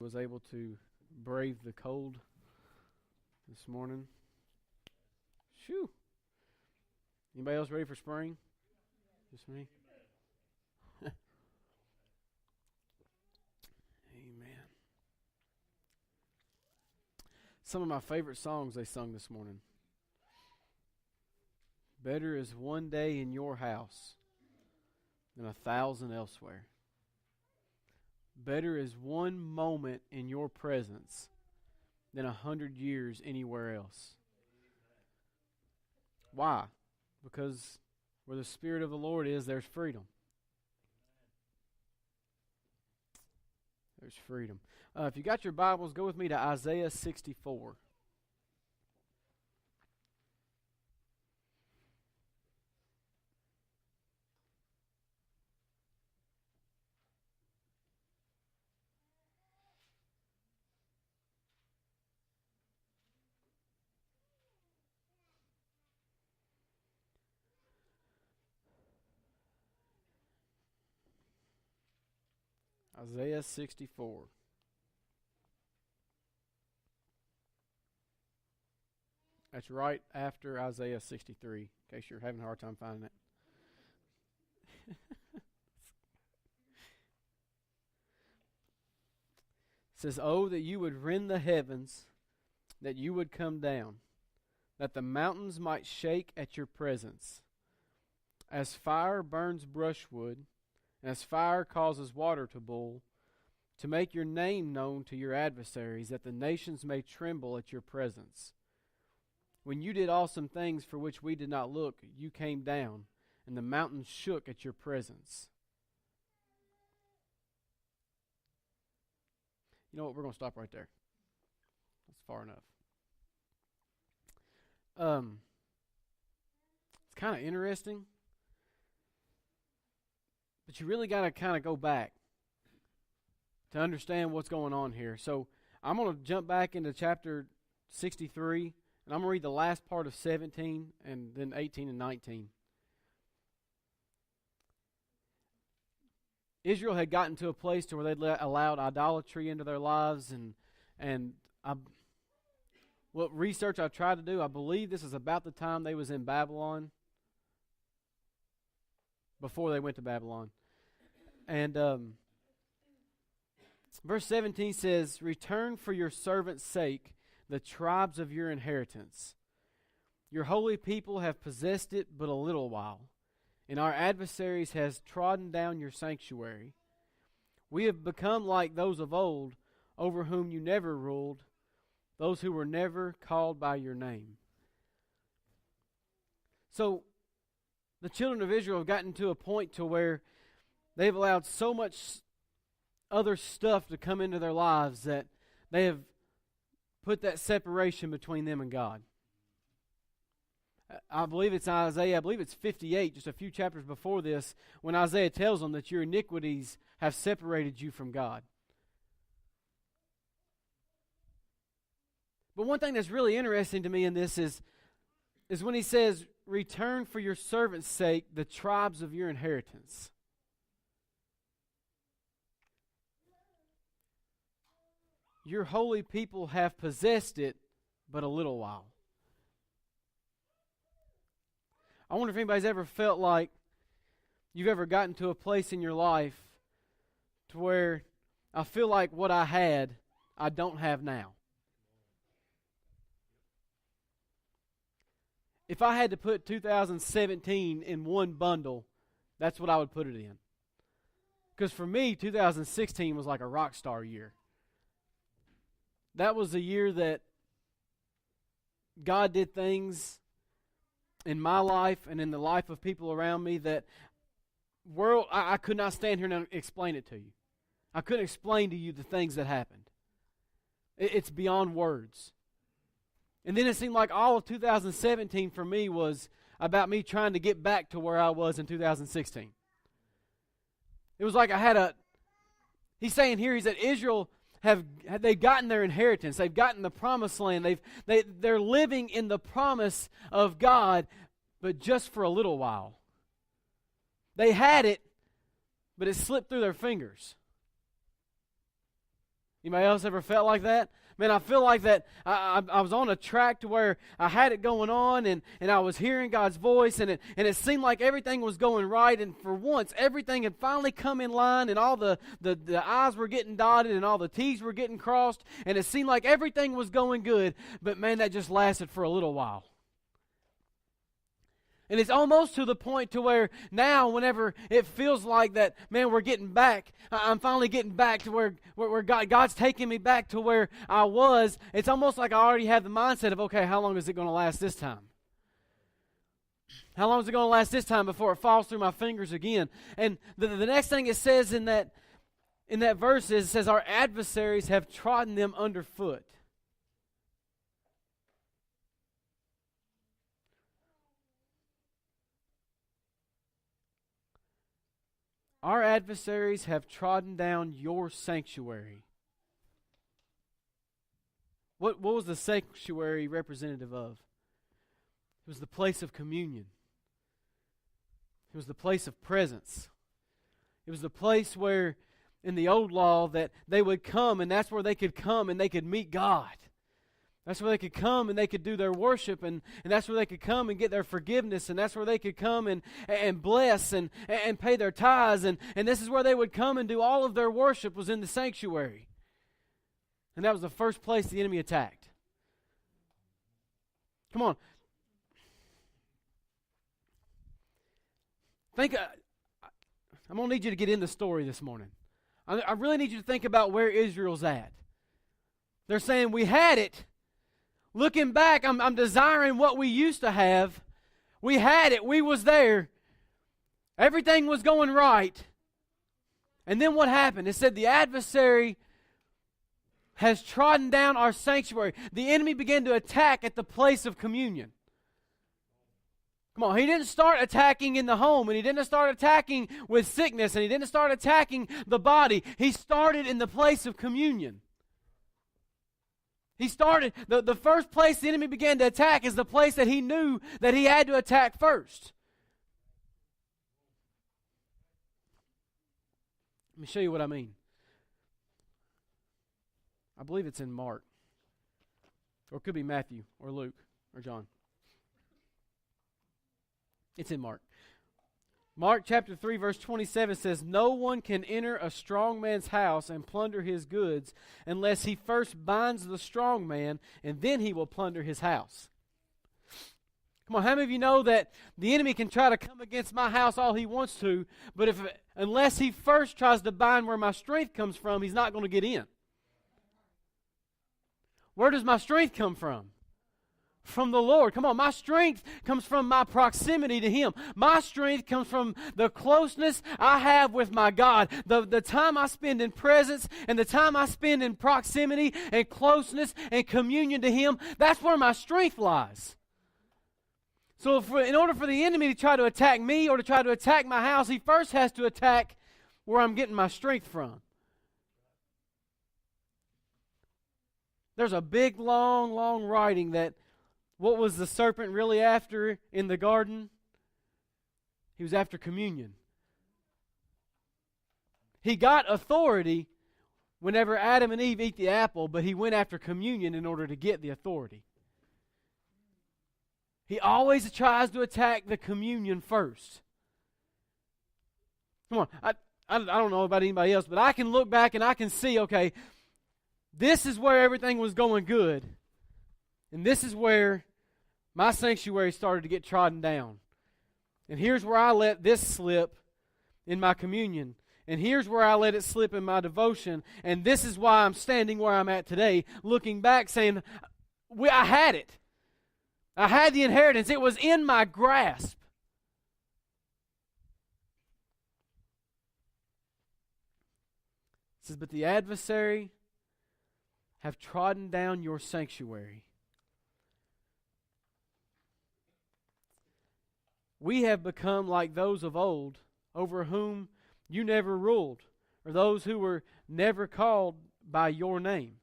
Was able to brave the cold this morning. Shoo! Anybody else ready for spring? Just me? Amen. Some of my favorite songs they sung this morning. Better is one day in your house than 1,000 elsewhere. Better is one moment in your presence than 100 years anywhere else. Why? Because where the Spirit of the Lord is, there's freedom. There's freedom. If you got your Bibles, go with me to Isaiah 64. Isaiah 64. That's right after Isaiah 63, in case you're having a hard time finding it. It says, "Oh, that you would rend the heavens, that you would come down, that the mountains might shake at your presence. As fire burns brushwood, and as fire causes water to boil, to make your name known to your adversaries, that the nations may tremble at your presence. When you did awesome things for which we did not look, you came down, and the mountains shook at your presence." You know what? We're going to stop right there. That's far enough. It's kind of interesting, but you really got to kind of go back to understand what's going on here. So I'm going to jump back into chapter 63, and I'm going to read the last part of 17 and then 18 and 19. Israel had gotten to a place to where they'd allowed idolatry into their lives, and what research I've tried to do, I believe this is about the time they was in Babylon, before they went to Babylon. And verse 17 says, "Return for your servant's sake the tribes of your inheritance. Your holy people have possessed it but a little while, and our adversaries has trodden down your sanctuary. We have become like those of old, over whom you never ruled, those who were never called by your name." So the children of Israel have gotten to a point to where they've allowed so much other stuff to come into their lives that they have put that separation between them and God. I believe it's Isaiah, I believe it's 58, just a few chapters before this, when Isaiah tells them that your iniquities have separated you from God. But one thing that's really interesting to me in this is when he says, "Return for your servant's sake the tribes of your inheritance." Your holy people have possessed it but a little while. I wonder if anybody's ever felt like you've ever gotten to a place in your life to where I feel like what I had, I don't have now. If I had to put 2017 in one bundle, that's what I would put it in. Because for me, 2016 was like a rock star year. That was the year that God did things in my life and in the life of people around me that I could not stand here and explain it to you. I couldn't explain to you the things that happened. It's beyond words. And then it seemed like all of 2017 for me was about me trying to get back to where I was in 2016. It was like he's saying here, he's that Israel they've gotten their inheritance. They've gotten the promised land. They're living in the promise of God, but just for a little while. They had it, but it slipped through their fingers. Anybody else ever felt like that? Man, I feel like that I was on a track to where I had it going on, and I was hearing God's voice, and it seemed like everything was going right, and for once, everything had finally come in line, and all the I's were getting dotted, and all the T's were getting crossed, and it seemed like everything was going good, but man, that just lasted for a little while. And it's almost to the point to where now, whenever it feels like that, man, we're getting back, I'm finally getting back to where God's taking me back to where I was. It's almost like I already have the mindset of, okay, how long is it going to last this time? How long is it going to last this time before it falls through my fingers again? And the next thing it says in that verse is, it says, our adversaries have trodden them underfoot. Our adversaries have trodden down your sanctuary. What was the sanctuary representative of? It was the place of communion. It was the place of presence. It was the place where, in the old law, that they would come, and that's where they could come and they could meet God. That's where they could come and they could do their worship, and that's where they could come and get their forgiveness, and that's where they could come and bless and pay their tithes, and this is where they would come and do all of their worship, was in the sanctuary. And that was the first place the enemy attacked. Come on. I'm going to need you to get in the story this morning. I really need you to think about where Israel's at. They're saying, we had it. Looking back, I'm desiring what we used to have. We had it. We was there. Everything was going right. And then what happened? It said the adversary has trodden down our sanctuary. The enemy began to attack at the place of communion. Come on, he didn't start attacking in the home, and he didn't start attacking with sickness, and he didn't start attacking the body. He started in the place of communion. He started, the first place the enemy began to attack is the place that he knew that he had to attack first. Let me show you what I mean. I believe it's in Mark. Or it could be Matthew or Luke or John. It's in Mark. Mark chapter 3 verse 27 says, no one can enter a strong man's house and plunder his goods unless he first binds the strong man, and then he will plunder his house. Come on, how many of you know that the enemy can try to come against my house all he wants to, but unless he first tries to bind where my strength comes from, he's not going to get in. Where does my strength come from? From the Lord. Come on, my strength comes from my proximity to Him. My strength comes from the closeness I have with my God. The time I spend in presence and the time I spend in proximity and closeness and communion to Him, that's where my strength lies. So in order for the enemy to try to attack me or to try to attack my house, he first has to attack where I'm getting my strength from. There's a big, long writing that what was the serpent really after in the garden? He was after communion. He got authority whenever Adam and Eve eat the apple, but he went after communion in order to get the authority. He always tries to attack the communion first. Come on, I don't know about anybody else, but I can look back and I can see, okay, this is where everything was going good. And this is where my sanctuary started to get trodden down. And here's where I let this slip in my communion. And here's where I let it slip in my devotion. And this is why I'm standing where I'm at today, looking back saying, I had it. I had the inheritance. It was in my grasp. It says, but the adversary have trodden down your sanctuary. We have become like those of old, over whom you never ruled, or those who were never called by your name.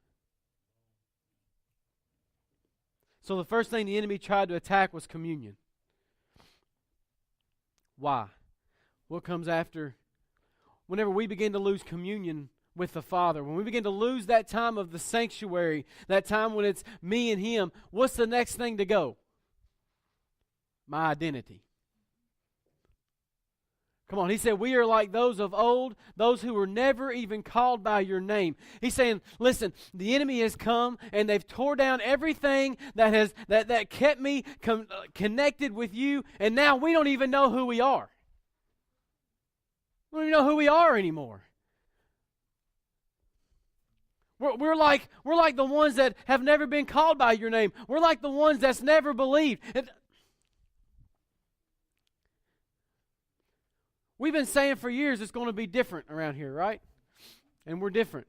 So the first thing the enemy tried to attack was communion. Why? What comes after? Whenever we begin to lose communion with the Father, when we begin to lose that time of the sanctuary, that time when it's me and Him, what's the next thing to go? My identity. Come on, he said, we are like those of old, those who were never even called by your name. He's saying, listen, the enemy has come and they've tore down everything that kept me connected with you, and now we don't even know who we are. We don't even know who we are anymore. We're like the ones that have never been called by your name. We're like the ones that's never believed. We've been saying for years it's going to be different around here, right? And we're different.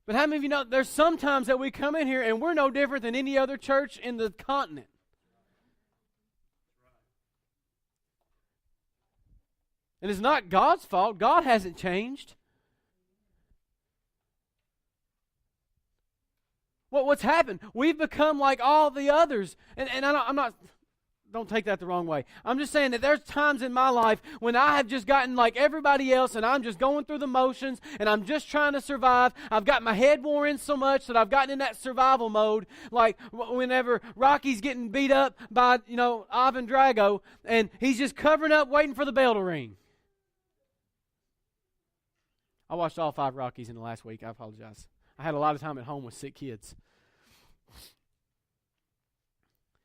But how many of you know there's some times that we come in here and we're no different than any other church in the continent? And it's not God's fault. God hasn't changed. What's happened? We've become like all the others. And I'm not... Don't take that the wrong way. I'm just saying that there's times in my life when I have just gotten like everybody else and I'm just going through the motions and I'm just trying to survive. I've got my head worn in so much that I've gotten in that survival mode. Like whenever Rocky's getting beat up by, Ivan Drago, and he's just covering up waiting for the bell to ring. I watched all 5 Rockies in the last week. I apologize. I had a lot of time at home with sick kids.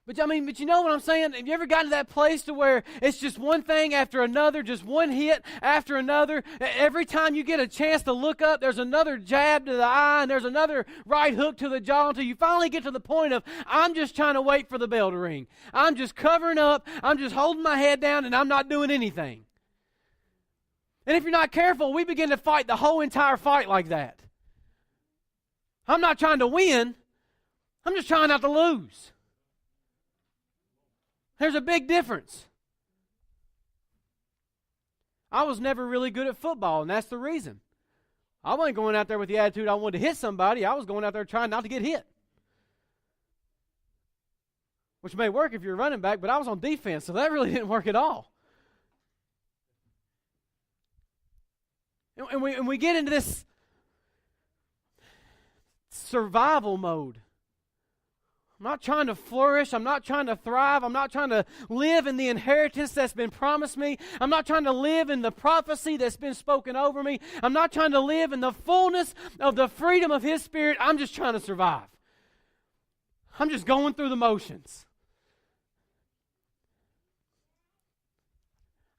But you know what I'm saying? Have you ever gotten to that place to where it's just one thing after another, just one hit after another? Every time you get a chance to look up, there's another jab to the eye and there's another right hook to the jaw until you finally get to the point of, I'm just trying to wait for the bell to ring. I'm just covering up, I'm just holding my head down, and I'm not doing anything. And if you're not careful, we begin to fight the whole entire fight like that. I'm not trying to win, I'm just trying not to lose. There's a big difference. I was never really good at football, and that's the reason. I wasn't going out there with the attitude I wanted to hit somebody. I was going out there trying not to get hit. Which may work if you're a running back, but I was on defense, so that really didn't work at all. And we get into this survival mode. I'm not trying to flourish. I'm not trying to thrive. I'm not trying to live in the inheritance that's been promised me. I'm not trying to live in the prophecy that's been spoken over me. I'm not trying to live in the fullness of the freedom of His Spirit. I'm just trying to survive. I'm just going through the motions.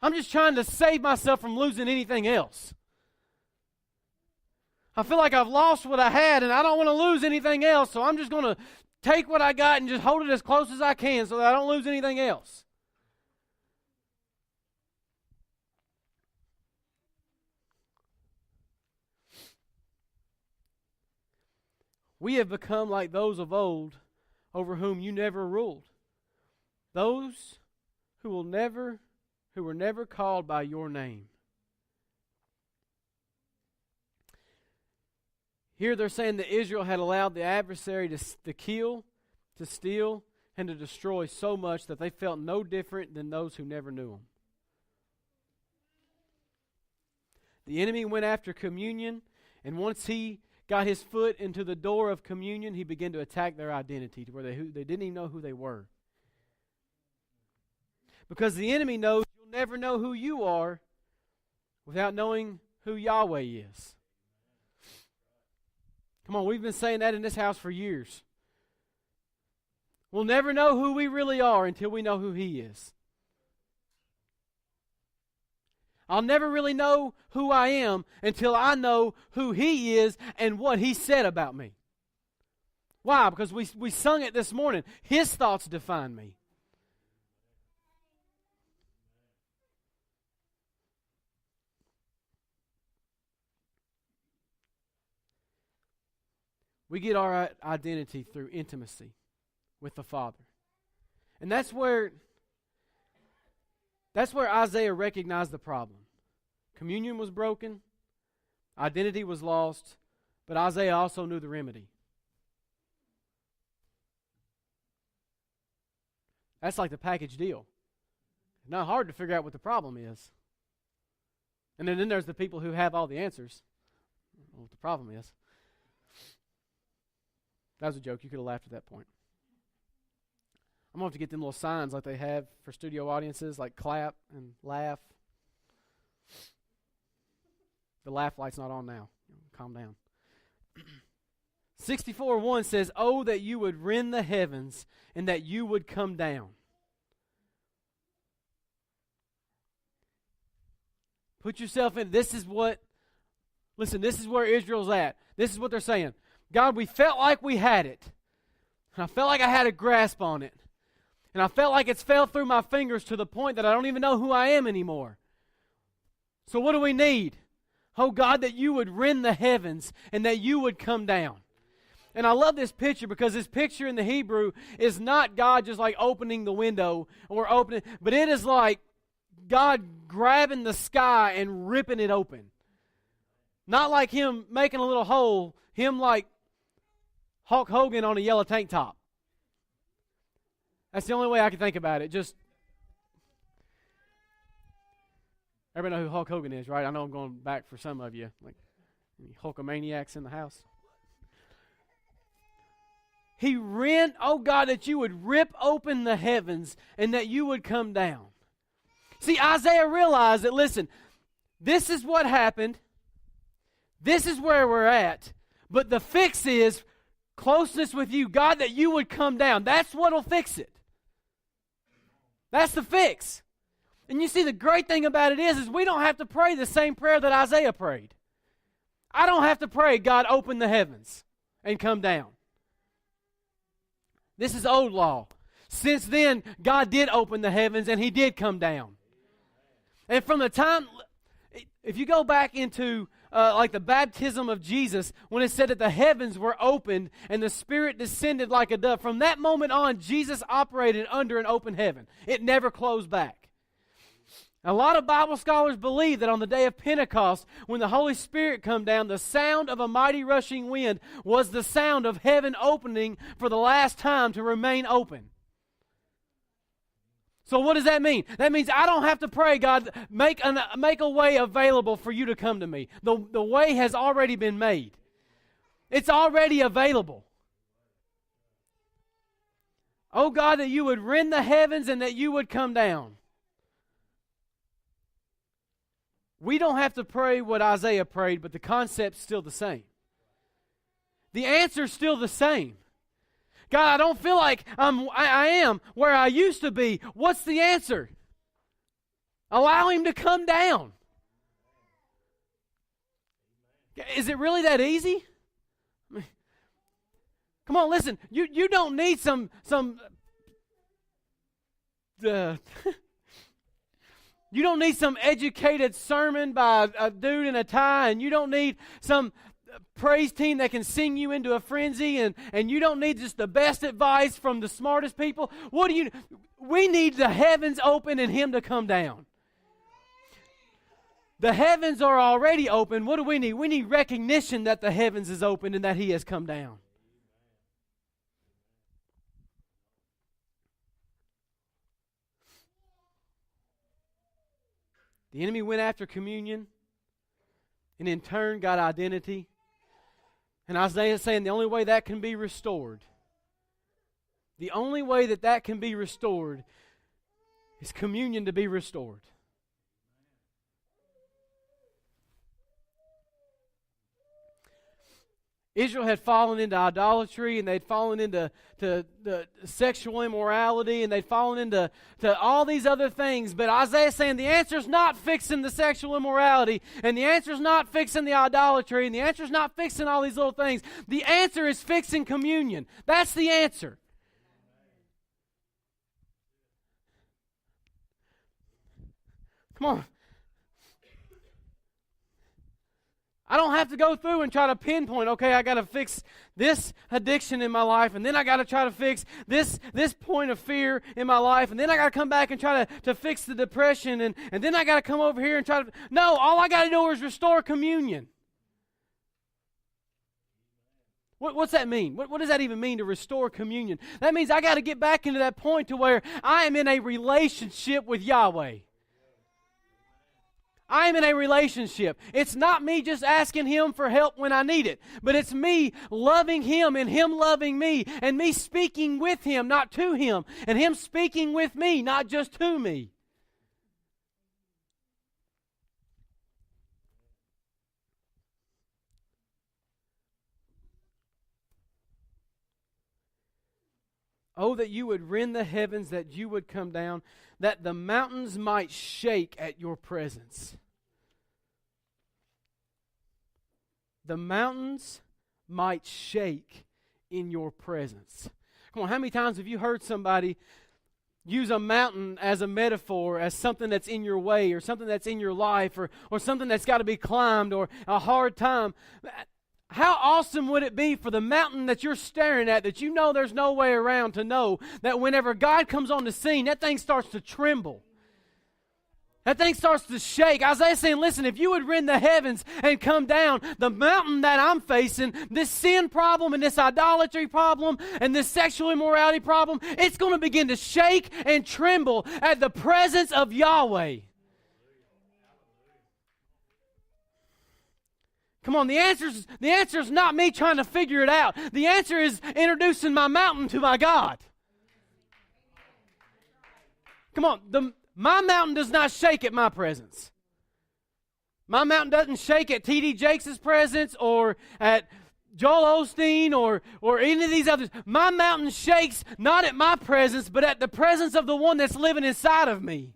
I'm just trying to save myself from losing anything else. I feel like I've lost what I had and I don't want to lose anything else, so I'm just going to take what I got and just hold it as close as I can so that I don't lose anything else. We have become like those of old over whom you never ruled. Those who were never called by your name. Here they're saying that Israel had allowed the adversary to kill, to steal, and to destroy so much that they felt no different than those who never knew Him. The enemy went after communion, and once he got his foot into the door of communion, he began to attack their identity to where they didn't even know who they were. Because the enemy knows you'll never know who you are without knowing who Yahweh is. Come on, we've been saying that in this house for years. We'll never know who we really are until we know who He is. I'll never really know who I am until I know who He is and what He said about me. Why? Because we sung it this morning. His thoughts define me. We get our identity through intimacy with the Father. And that's where Isaiah recognized the problem. Communion was broken, identity was lost, but Isaiah also knew the remedy. That's like the package deal. It's not hard to figure out what the problem is. And then there's the people who have all the answers. I don't know what the problem is. That was a joke. You could have laughed at that point. I'm going to have to get them little signs like they have for studio audiences, like clap and laugh. The laugh light's not on now. Calm down. 64:1 says, "Oh, that you would rend the heavens and that you would come down." Put yourself in. This is where Israel's at. This is what they're saying. God, we felt like we had it. And I felt like I had a grasp on it. And I felt like it's fell through my fingers to the point that I don't even know who I am anymore. So what do we need? Oh God, that you would rend the heavens and that you would come down. And I love this picture because this picture in the Hebrew is not God just like opening the window or opening, but it is like God grabbing the sky and ripping it open. Not like Him making a little hole, Him like Hulk Hogan on a yellow tank top. That's the only way I can think about it. Just, everybody know who Hulk Hogan is, right? I know I'm going back for some of you. Like, any Hulkamaniacs in the house? He rent, oh God, that you would rip open the heavens and that you would come down. See, Isaiah realized that, listen, this is what happened. This is where we're at. But the fix is closeness with you. God, that you would come down. That's what will fix it. That's the fix. And you see, the great thing about it is we don't have to pray the same prayer that Isaiah prayed. I don't have to pray, God, open the heavens and come down. This is old law. Since then, God did open the heavens and He did come down. And from the time, if you go back into like the baptism of Jesus, when it said that the heavens were opened and the Spirit descended like a dove, from that moment on, Jesus operated under an open heaven. It never closed back. A lot of Bible scholars believe that on the day of Pentecost, when the Holy Spirit come down, the sound of a mighty rushing wind was the sound of heaven opening for the last time to remain open. So what does that mean? That means I don't have to pray, God, make a way available for you to come to me. The way has already been made. It's already available. Oh God, that you would rend the heavens and that you would come down. We don't have to pray what Isaiah prayed, but the concept's still the same. The answer's still the same. God, I don't feel like I am where I used to be. What's the answer? Allow Him to come down. Is it really that easy? Come on, listen. You don't need some you don't need some educated sermon by a dude in a tie, and you don't need some praise team that can sing you into a frenzy, and you don't need just the best advice from the smartest people. We need the heavens open and Him to come down. The heavens are already open. What do we need? We need recognition that the heavens is open and that He has come down. The enemy went after communion and in turn got identity. And Isaiah is saying the only way that can be restored, the only way that can be restored is communion to be restored. Israel had fallen into idolatry, and they'd fallen into the sexual immorality, and they'd fallen into all these other things. But Isaiah's saying the answer's not fixing the sexual immorality, and the answer's not fixing the idolatry, and the answer's not fixing all these little things. The answer is fixing communion. That's the answer. Come on. I don't have to go through and try to pinpoint, okay, I got to fix this addiction in my life, and then I got to try to fix this point of fear in my life, and then I got to come back and try to fix the depression, and then I got to come over here and try to... No, all I got to do is restore communion. What's that mean? What does that even mean, to restore communion? That means I got to get back into that point to where I am in a relationship with Yahweh. I'm in a relationship. It's not me just asking Him for help when I need it, but it's me loving Him and Him loving me, and me speaking with Him, not to Him, and Him speaking with me, not just to me. Oh, that you would rend the heavens, that you would come down, that the mountains might shake at your presence. The mountains might shake in your presence. Come on, how many times have you heard somebody use a mountain as a metaphor, as something that's in your way, or something that's in your life, or something that's got to be climbed, or a hard time? How awesome would it be for the mountain that you're staring at, that you know there's no way around, to know that whenever God comes on the scene, that thing starts to tremble. That thing starts to shake. Isaiah's saying, listen, if you would rend the heavens and come down, the mountain that I'm facing, this sin problem and this idolatry problem and this sexual immorality problem, it's going to begin to shake and tremble at the presence of Yahweh. Come on, the answer is not me trying to figure it out. The answer is introducing my mountain to my God. Come on, my mountain does not shake at my presence. My mountain doesn't shake at T.D. Jakes' presence or at Joel Osteen or any of these others. My mountain shakes not at my presence, but at the presence of the one that's living inside of me.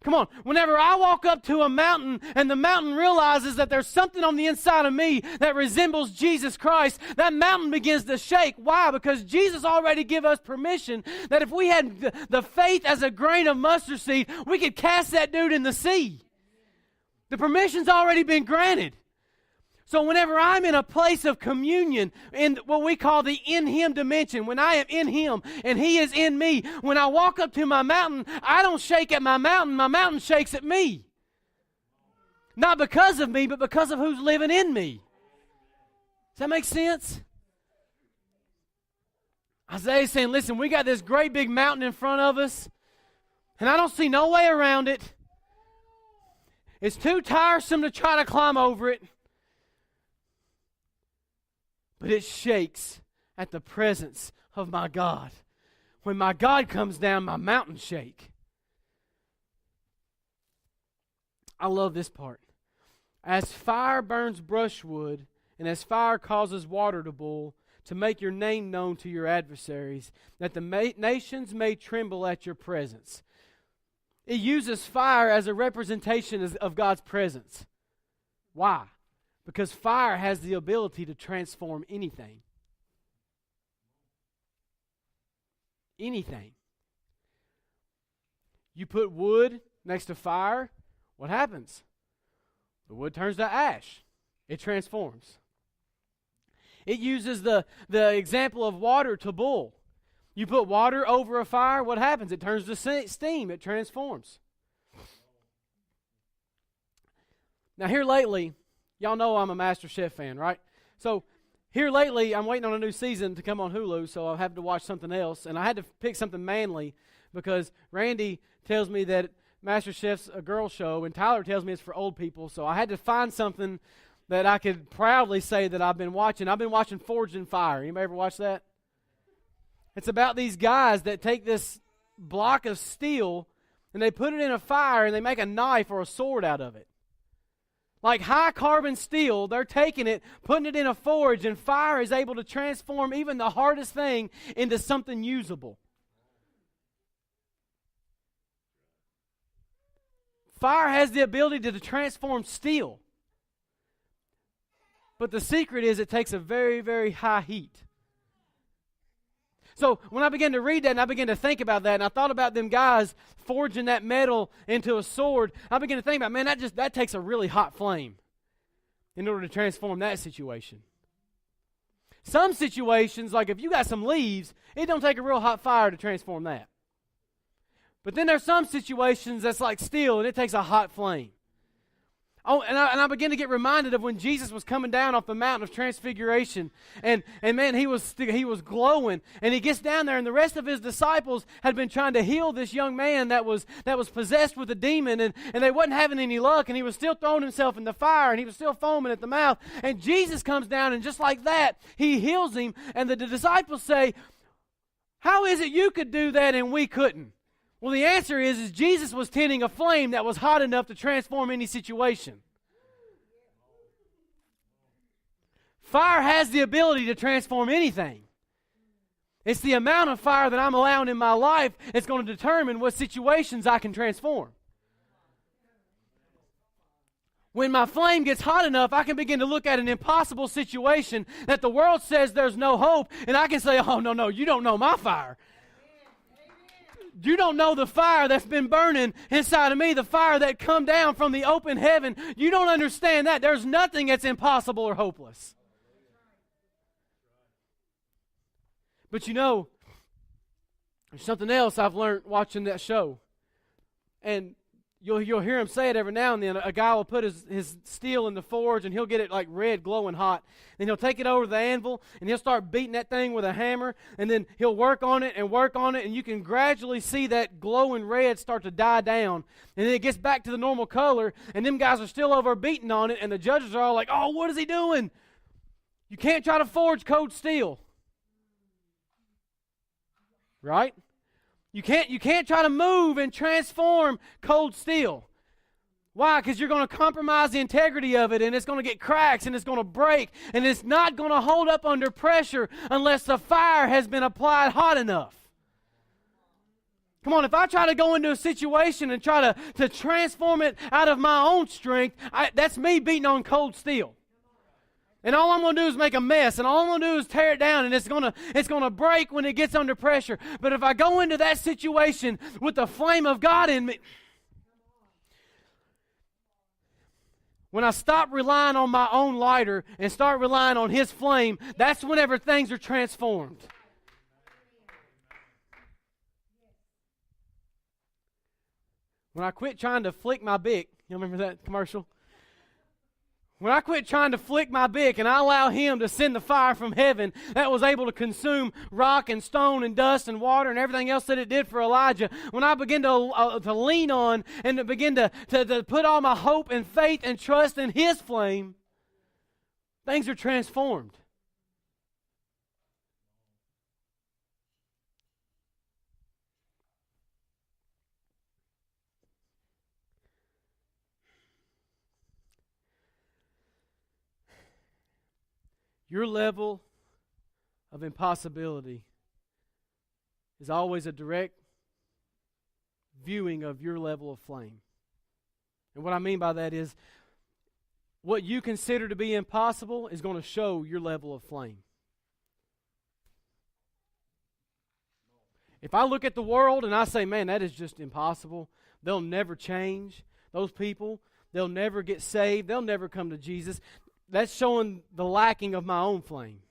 Come on, whenever I walk up to a mountain and the mountain realizes that there's something on the inside of me that resembles Jesus Christ, that mountain begins to shake. Why? Because Jesus already gave us permission that if we had the faith as a grain of mustard seed, we could cast that dude in the sea. The permission's already been granted. So whenever I'm in a place of communion, in what we call the in Him dimension, when I am in Him and He is in me, when I walk up to my mountain, I don't shake at my mountain shakes at me. Not because of me, but because of who's living in me. Does that make sense? Isaiah's saying, listen, we got this great big mountain in front of us, and I don't see no way around it. It's too tiresome to try to climb over it. But it shakes at the presence of my God. When my God comes down, my mountains shake. I love this part. As fire burns brushwood, and as fire causes water to boil, to make your name known to your adversaries, that the nations may tremble at your presence. It uses fire as a representation of God's presence. Why? Because fire has the ability to transform anything. Anything. You put wood next to fire, what happens? The wood turns to ash. It transforms. It uses the example of water to boil. You put water over a fire, what happens? It turns to steam. It transforms. Now here lately, y'all know I'm a Master Chef fan, right? So here lately, I'm waiting on a new season to come on Hulu, so I'll have to watch something else. And I had to pick something manly because Randy tells me that Master Chef's a girl show, and Tyler tells me it's for old people. So I had to find something that I could proudly say that I've been watching. I've been watching Forged in Fire. Anybody ever watch that? It's about these guys that take this block of steel and they put it in a fire and they make a knife or a sword out of it. Like high carbon steel, they're taking it, putting it in a forge, and fire is able to transform even the hardest thing into something usable. Fire has the ability to transform steel. But the secret is it takes a very, very high heat. So when I began to read that and I began to think about that, and I thought about them guys forging that metal into a sword, I began to think about, man, that takes a really hot flame in order to transform that situation. Some situations, like if you got some leaves, it don't take a real hot fire to transform that. But then there's some situations that's like steel and it takes a hot flame. Oh, and I begin to get reminded of when Jesus was coming down off the mountain of transfiguration, and man, he was glowing, and he gets down there, and the rest of his disciples had been trying to heal this young man that was possessed with a demon, and they wasn't having any luck, and he was still throwing himself in the fire, and he was still foaming at the mouth, and Jesus comes down, and just like that, he heals him, and the disciples say, "How is it you could do that and we couldn't?" Well, the answer is Jesus was tending a flame that was hot enough to transform any situation. Fire has the ability to transform anything. It's the amount of fire that I'm allowing in my life that's going to determine what situations I can transform. When my flame gets hot enough, I can begin to look at an impossible situation that the world says there's no hope, and I can say, "Oh, no, you don't know my fire. You don't know the fire that's been burning inside of me, the fire that come down from the open heaven. You don't understand that. There's nothing that's impossible or hopeless." But you know, there's something else I've learned watching that show. And you'll hear him say it every now and then. A guy will put his steel in the forge, and he'll get it like red, glowing hot. Then he'll take it over to the anvil, and he'll start beating that thing with a hammer, and then he'll work on it, and you can gradually see that glowing red start to die down. And then it gets back to the normal color, and them guys are still over beating on it, and the judges are all like, "Oh, what is he doing?" You can't try to forge cold steel. Right? You can't try to move and transform cold steel. Why? Because you're going to compromise the integrity of it, and it's going to get cracks, and it's going to break, and it's not going to hold up under pressure unless the fire has been applied hot enough. Come on, if I try to go into a situation and try to transform it out of my own strength, that's me beating on cold steel. And all I'm going to do is make a mess, and all I'm going to do is tear it down, and it's going to break when it gets under pressure. But if I go into that situation with the flame of God in me, when I stop relying on my own lighter and start relying on His flame, that's whenever things are transformed. When I quit trying to flick my Bic, you remember that commercial? When I quit trying to flick my Bic and I allow Him to send the fire from heaven that was able to consume rock and stone and dust and water and everything else that it did for Elijah, when I begin to lean on and to begin to put all my hope and faith and trust in His flame, things are transformed. Your level of impossibility is always a direct viewing of your level of flame. And what I mean by that is what you consider to be impossible is going to show your level of flame. If I look at the world and I say, "Man, that is just impossible. They'll never change. Those people, they'll never get saved. They'll never come to Jesus." That's showing the lacking of my own flame.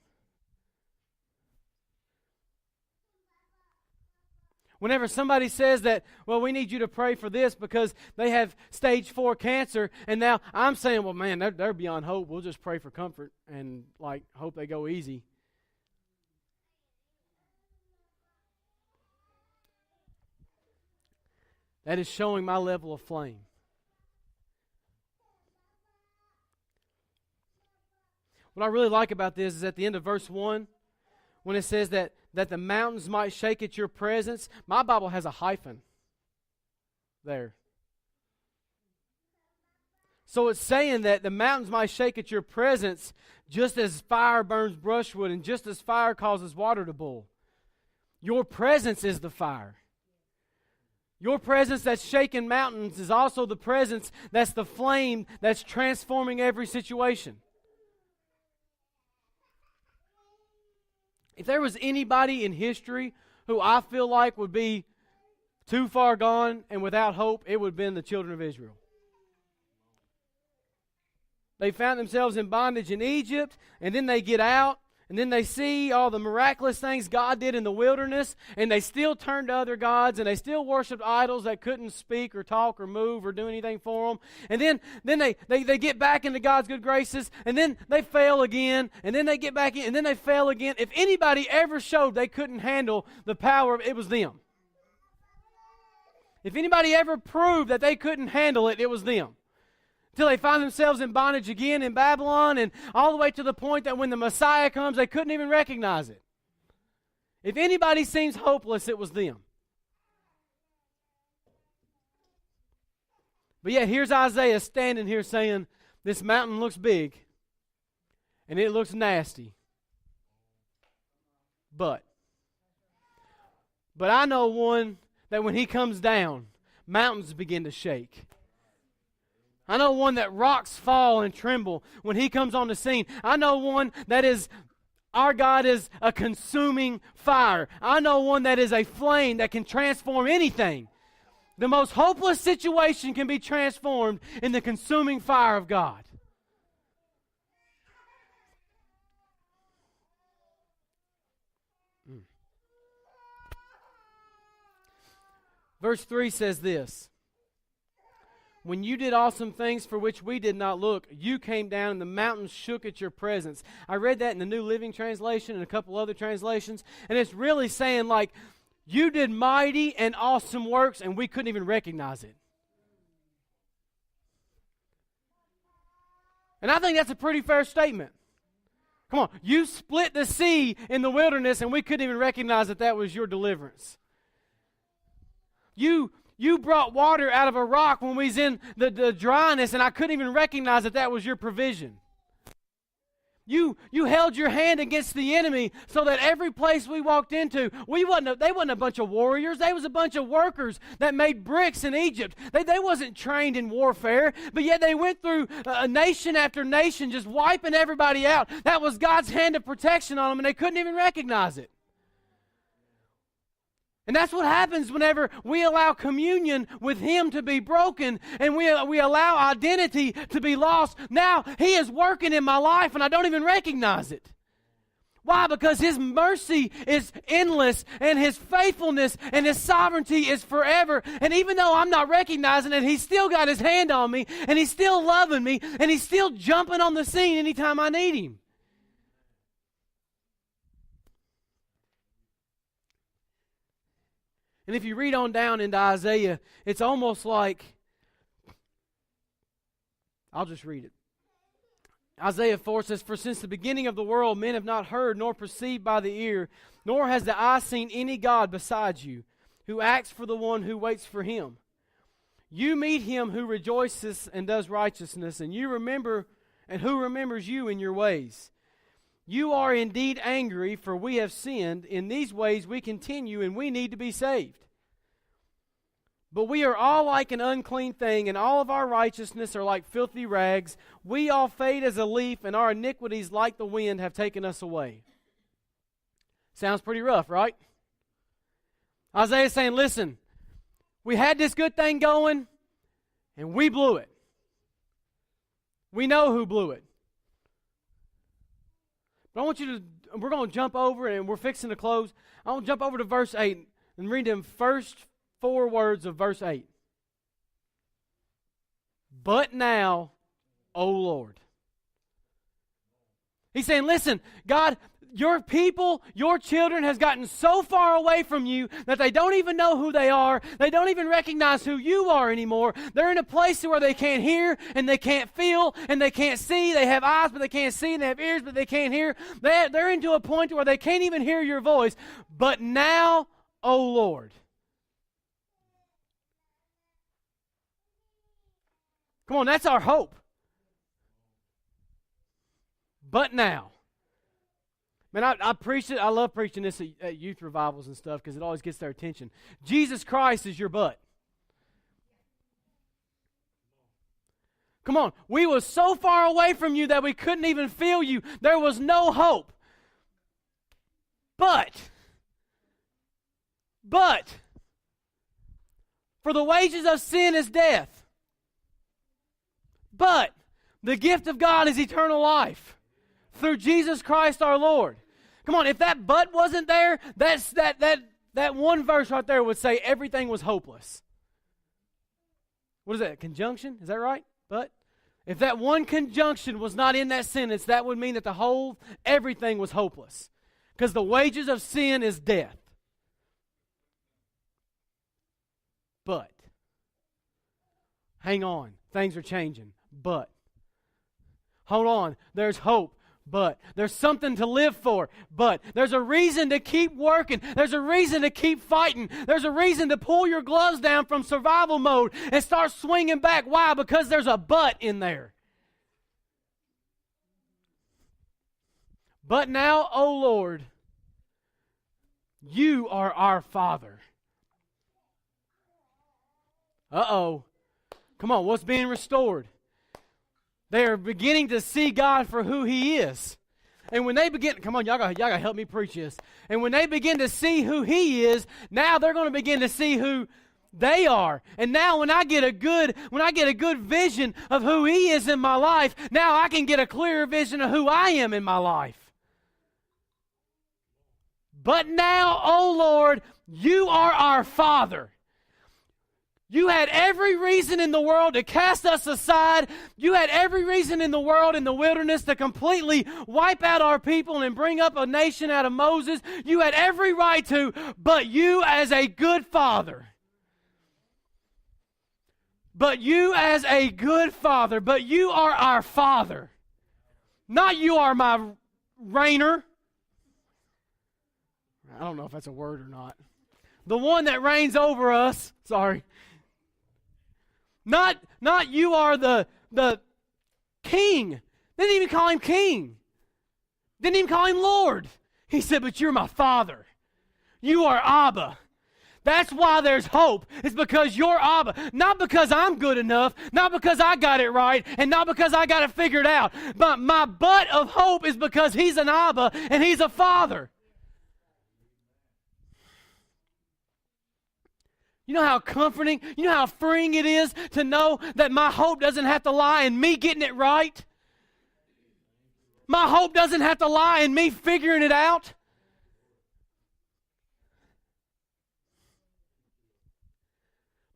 Whenever somebody says that, "Well, we need you to pray for this because they have stage 4 cancer," and now I'm saying, "Well, man, they're beyond hope. We'll just pray for comfort and hope they go easy." That is showing my level of flame. What I really like about this is at the end of verse 1, when it says that the mountains might shake at your presence, my Bible has a hyphen there. So it's saying that the mountains might shake at your presence just as fire burns brushwood and just as fire causes water to boil. Your presence is the fire. Your presence that's shaking mountains is also the presence that's the flame that's transforming every situation. If there was anybody in history who I feel like would be too far gone and without hope, it would have been the children of Israel. They found themselves in bondage in Egypt, and then they get out, And then they see all the miraculous things God did in the wilderness, and they still turned to other gods, and they still worshiped idols that couldn't speak or talk or move or do anything for them. And then they get back into God's good graces, and then they fail again, and then they get back in, and then they fail again. If anybody ever showed they couldn't handle the power, it was them. If anybody ever proved that they couldn't handle it, it was them. Until they find themselves in bondage again in Babylon, and all the way to the point that when the Messiah comes, they couldn't even recognize it. If anybody seems hopeless, it was them. But yet here's Isaiah standing here saying, this mountain looks big, and it looks nasty. But I know one that when he comes down, mountains begin to shake. I know one that rocks fall and tremble when he comes on the scene. I know one that is, our God is a consuming fire. I know one that is a flame that can transform anything. The most hopeless situation can be transformed in the consuming fire of God. Verse 3 says this. When you did awesome things for which we did not look, you came down and the mountains shook at your presence. I read that in the New Living Translation and a couple other translations, and it's really saying like, you did mighty and awesome works and we couldn't even recognize it. And I think that's a pretty fair statement. Come on, you split the sea in the wilderness and we couldn't even recognize that that was your deliverance. You brought water out of a rock when we was in the dryness, and I couldn't even recognize that that was your provision. You held your hand against the enemy so that every place we walked into, they wasn't a bunch of warriors. They was a bunch of workers that made bricks in Egypt. They wasn't trained in warfare, but yet they went through nation after nation just wiping everybody out. That was God's hand of protection on them, and they couldn't even recognize it. And that's what happens whenever we allow communion with Him to be broken and we allow identity to be lost. Now He is working in my life and I don't even recognize it. Why? Because His mercy is endless and His faithfulness and His sovereignty is forever. And even though I'm not recognizing it, He's still got His hand on me and He's still loving me and He's still jumping on the scene anytime I need Him. And if you read on down into Isaiah, it's almost like, I'll just read it. Isaiah 4 says, for since the beginning of the world men have not heard nor perceived by the ear, nor has the eye seen any God besides you, who acts for the one who waits for Him. You meet Him who rejoices and does righteousness, and who remembers you in your ways. You are indeed angry, for we have sinned. In these ways we continue, and we need to be saved. But we are all like an unclean thing, and all of our righteousness are like filthy rags. We all fade as a leaf, and our iniquities like the wind have taken us away. Sounds pretty rough, right? Isaiah is saying, listen, we had this good thing going, and we blew it. We know who blew it. But I want you to, we're going to jump over, and we're fixing to close. I want to jump over to verse 8 and read them first 4 words of verse 8. But now, O Lord. He's saying, listen, God, your people, your children has gotten so far away from you that they don't even know who they are. They don't even recognize who you are anymore. They're in a place where they can't hear and they can't feel and they can't see. They have eyes but they can't see and they have ears but they can't hear. They're into a point where they can't even hear your voice. But now, O Lord. Come on, that's our hope. But now. Man, I preach it. I love preaching this at youth revivals and stuff because it always gets their attention. Jesus Christ is your but. Come on. We were so far away from you that we couldn't even feel you. There was no hope. But, for the wages of sin is death. But, the gift of God is eternal life through Jesus Christ our Lord. Come on, if that but wasn't there, that one verse right there would say everything was hopeless. What is that, conjunction? Is that right? But if that one conjunction was not in that sentence, that would mean that everything was hopeless. Because the wages of sin is death. But, hang on, things are changing. But, hold on, there's hope. But, there's something to live for. But, there's a reason to keep working. There's a reason to keep fighting. There's a reason to pull your gloves down from survival mode and start swinging back. Why? Because there's a but in there. But now, O Lord, you are our Father. Uh-oh. Come on, what's being restored? They are beginning to see God for who He is. And when they begin, come on, y'all gotta help me preach this. And when they begin to see who He is, now they're going to begin to see who they are. And now when I get a good vision of who He is in my life, now I can get a clearer vision of who I am in my life. But now, O Lord, you are our Father. You had every reason in the world to cast us aside. You had every reason in the world in the wilderness to completely wipe out our people and bring up a nation out of Moses. You had every right to, but you as a good father. But you as a good father. But you are our Father. Not you are my reigner. I don't know if that's a word or not. The one that reigns over us. Sorry. Not you are the king. They didn't even call Him king. Didn't even call Him Lord. He said, but you're my Father. You are Abba. That's why there's hope. It's because you're Abba. Not because I'm good enough. Not because I got it right. And not because I got it figured out. But my butt of hope is because He's an Abba and He's a Father. You know how comforting, you know how freeing it is to know that my hope doesn't have to lie in me getting it right? My hope doesn't have to lie in me figuring it out.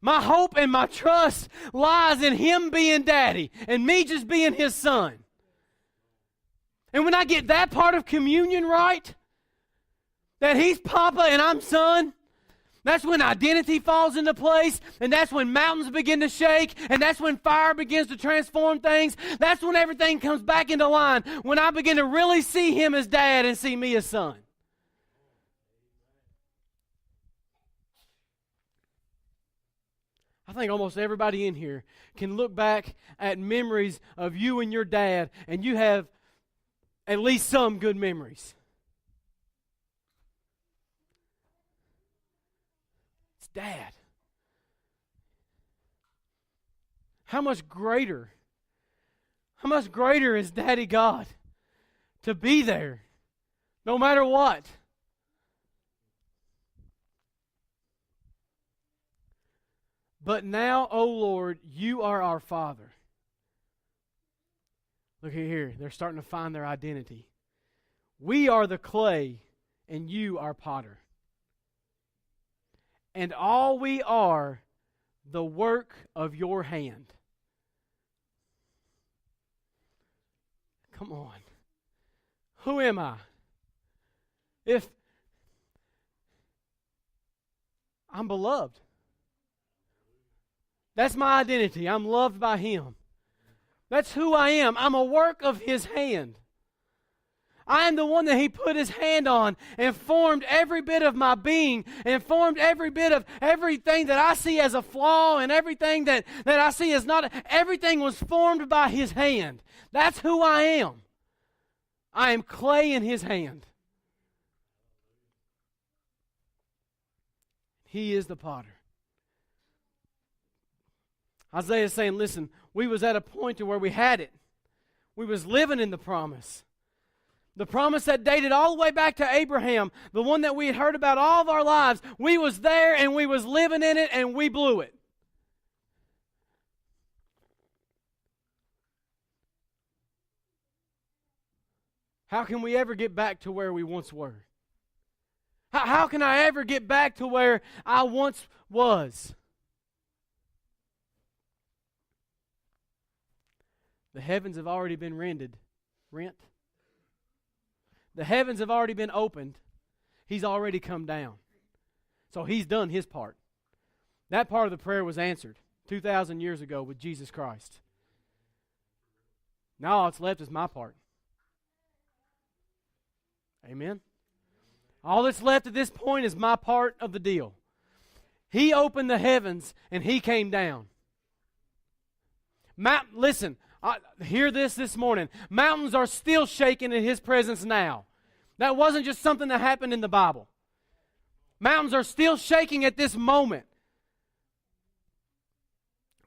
My hope and my trust lies in Him being Daddy and me just being His son. And when I get that part of communion right, that He's Papa and I'm Son, that's when identity falls into place, and that's when mountains begin to shake, and that's when fire begins to transform things. That's when everything comes back into line, when I begin to really see Him as Dad and see me as Son. I think almost everybody in here can look back at memories of you and your dad, and you have at least some good memories. Dad. How much greater is Daddy God to be there no matter what? But now, O Lord, you are our Father. Look here, they're starting to find their identity. We are the clay and you are potter. And all we are, the work of your hand. Come on. Who am I? If I'm beloved. That's my identity. I'm loved by Him. That's who I am. I'm a work of His hand. I am the one that He put His hand on and formed every bit of my being and formed every bit of everything that I see as a flaw and everything that I see as not. Everything was formed by His hand. That's who I am. I am clay in His hand. He is the potter. Isaiah is saying, listen, we was at a point to where we had it. We was living in the promise. The promise that dated all the way back to Abraham, the one that we had heard about all of our lives. We was there and we was living in it and we blew it. How can we ever get back to where we once were? How can I ever get back to where I once was? The heavens have already been rent. The heavens have already been opened. He's already come down. So He's done His part. That part of the prayer was answered 2,000 years ago with Jesus Christ. Now all that's left is my part. Amen? All that's left at this point is my part of the deal. He opened the heavens and He came down. Listen, hear this morning. Mountains are still shaking in His presence now. That wasn't just something that happened in the Bible. Mountains are still shaking at this moment.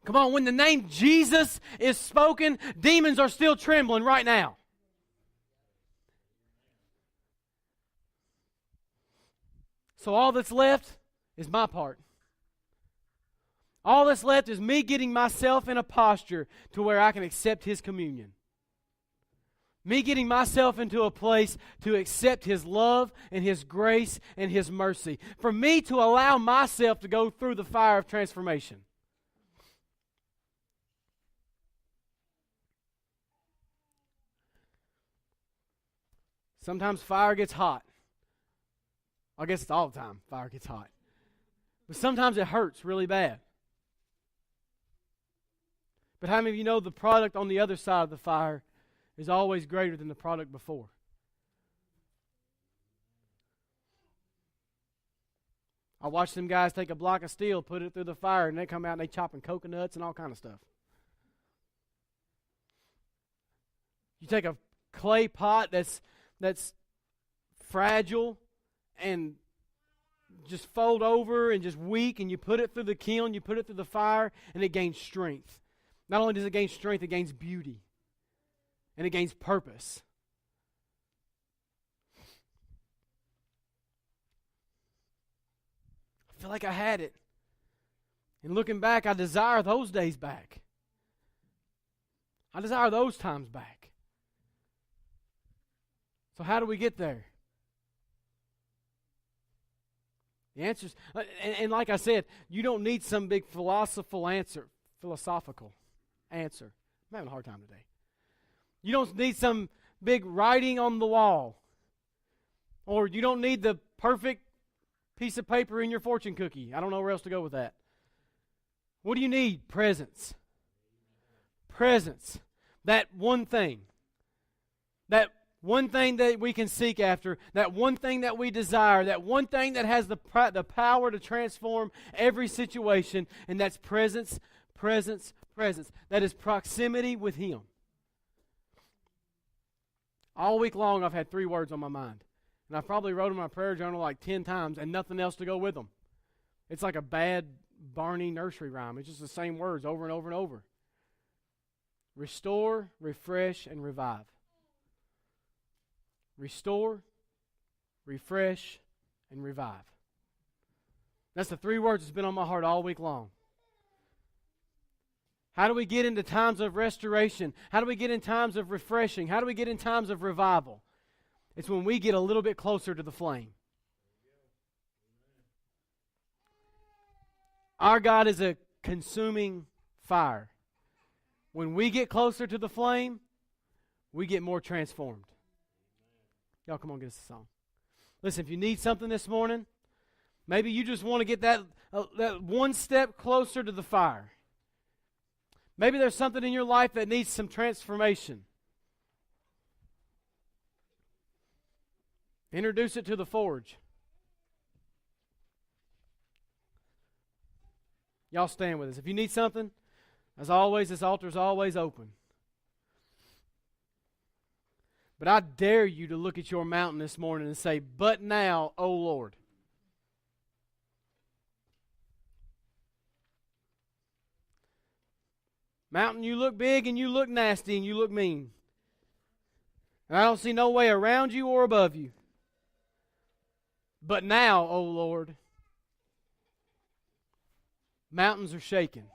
Come on, when the name Jesus is spoken, demons are still trembling right now. So all that's left is my part. All that's left is me getting myself in a posture to where I can accept His communion. Me getting myself into a place to accept His love and His grace and His mercy. For me to allow myself to go through the fire of transformation. Sometimes fire gets hot. I guess it's all the time fire gets hot. But sometimes it hurts really bad. But how many of you know the product on the other side of the fire is always greater than the product before? I watch them guys take a block of steel, put it through the fire, and they come out and they chopping coconuts and all kind of stuff. You take a clay pot that's fragile and just fold over and just weak, and you put it through the kiln, you put it through the fire, and it gains strength. Not only does it gain strength, it gains beauty. And it gains purpose. I feel like I had it. And looking back, I desire those days back. I desire those times back. So how do we get there? The answer's, and like I said, you don't need some big philosophical answer. I'm having a hard time today. You don't need some big writing on the wall. Or you don't need the perfect piece of paper in your fortune cookie. I don't know where else to go with that. What do you need? Presence. Presence. That one thing. That one thing that we can seek after. That one thing that we desire. That one thing that has the power to transform every situation. And that's presence, presence, presence. That is proximity with Him. All week long I've had 3 words on my mind. And I've probably wrote them in my prayer journal like 10 times and nothing else to go with them. It's like a bad Barney nursery rhyme. It's just the same words over and over and over. Restore, refresh, and revive. Restore, refresh, and revive. That's the 3 words that's been on my heart all week long. How do we get into times of restoration? How do we get in times of refreshing? How do we get in times of revival? It's when we get a little bit closer to the flame. Our God is a consuming fire. When we get closer to the flame, we get more transformed. Y'all come on, get us a song. Listen, if you need something this morning, maybe you just want to get that one step closer to the fire. Maybe there's something in your life that needs some transformation. Introduce it to the forge. Y'all stand with us. If you need something, as always, this altar is always open. But I dare you to look at your mountain this morning and say, "But now, O Lord." Mountain, you look big and you look nasty and you look mean. And I don't see no way around you or above you. But now, O Lord, mountains are shaking.